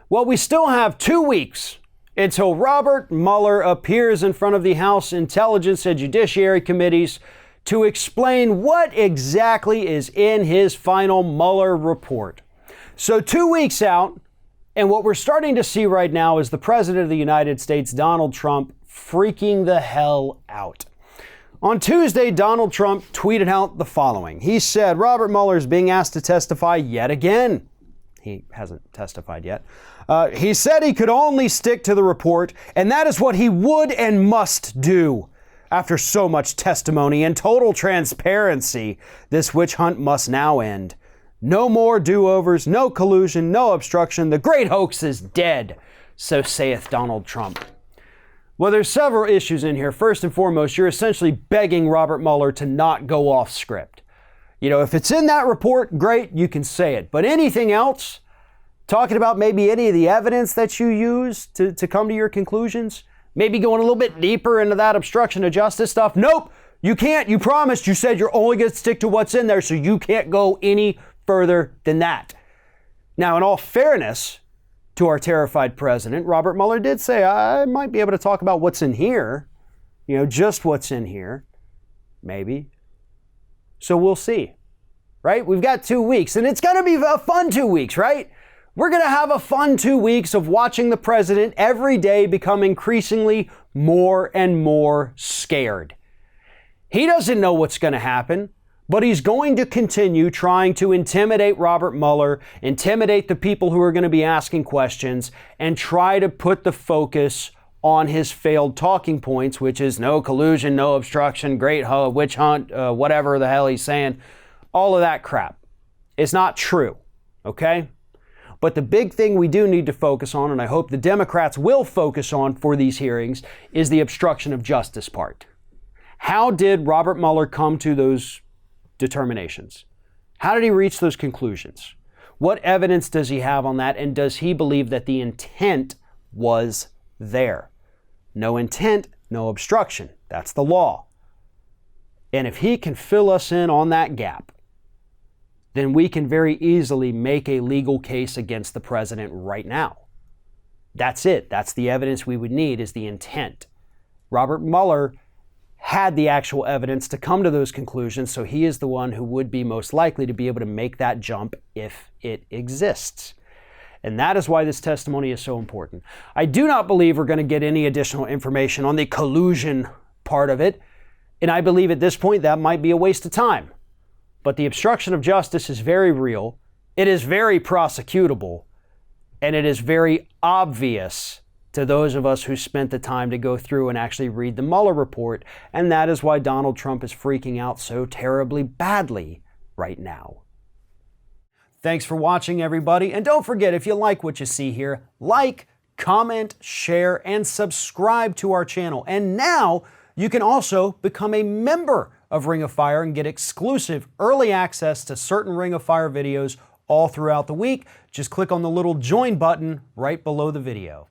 Well, we still have 2 weeks until Robert Mueller appears in front of the House Intelligence and Judiciary Committees to explain what exactly is in his final Mueller report. So 2 weeks out, and what we're starting to see right now is the President of the United States, Donald Trump, freaking the hell out. On Tuesday, Donald Trump tweeted out the following. He said, Robert Mueller is being asked to testify yet again. He hasn't testified yet. He said he could only stick to the report, and that is what he would and must do. After so much testimony and total transparency, this witch hunt must now end. No more do-overs, no collusion, no obstruction. The great hoax is dead, so saith Donald Trump. Well, there's several issues in here. First and foremost, you're essentially begging Robert Mueller to not go off script. You know, if it's in that report, great, you can say it. But anything else, talking about maybe any of the evidence that you use to come to your conclusions, maybe going a little bit deeper into that obstruction of justice stuff. Nope, you can't. You promised. You said you're only going to stick to what's in there, so you can't go any further than that. Now, in all fairness to our terrified president, Robert Mueller did say, I might be able to talk about what's in here, just what's in here, maybe. So we'll see, right? We've got 2 weeks, and it's going to be a fun 2 weeks, right? We're going to have a fun 2 weeks of watching the president every day become increasingly more and more scared. He doesn't know what's going to happen, but he's going to continue trying to intimidate Robert Mueller, intimidate the people who are going to be asking questions, and try to put the focus on his failed talking points, which is no collusion, no obstruction, great witch hunt, whatever the hell he's saying. All of that crap. It's not true, okay? But the big thing we do need to focus on, and I hope the Democrats will focus on for these hearings, is the obstruction of justice part. How did Robert Mueller come to those determinations? How did he reach those conclusions? What evidence does he have on that? And does he believe that the intent was there? No intent, no obstruction. That's the law. And if he can fill us in on that gap, then we can very easily make a legal case against the president right now. That's it. That's the evidence we would need, is the intent. Robert Mueller had the actual evidence to come to those conclusions, so he is the one who would be most likely to be able to make that jump if it exists. And that is why this testimony is so important. I do not believe we're going to get any additional information on the collusion part of it, and I believe at this point that might be a waste of time. But the obstruction of justice is very real, it is very prosecutable, and it is very obvious to those of us who spent the time to go through and actually read the Mueller report, and that is why Donald Trump is freaking out so terribly badly right now. Thanks for watching, everybody, and don't forget, if you like what you see here, like, comment, share, and subscribe to our channel. And now you can also become a member of Ring of Fire and get exclusive early access to certain Ring of Fire videos all throughout the week. Just click on the little join button right below the video.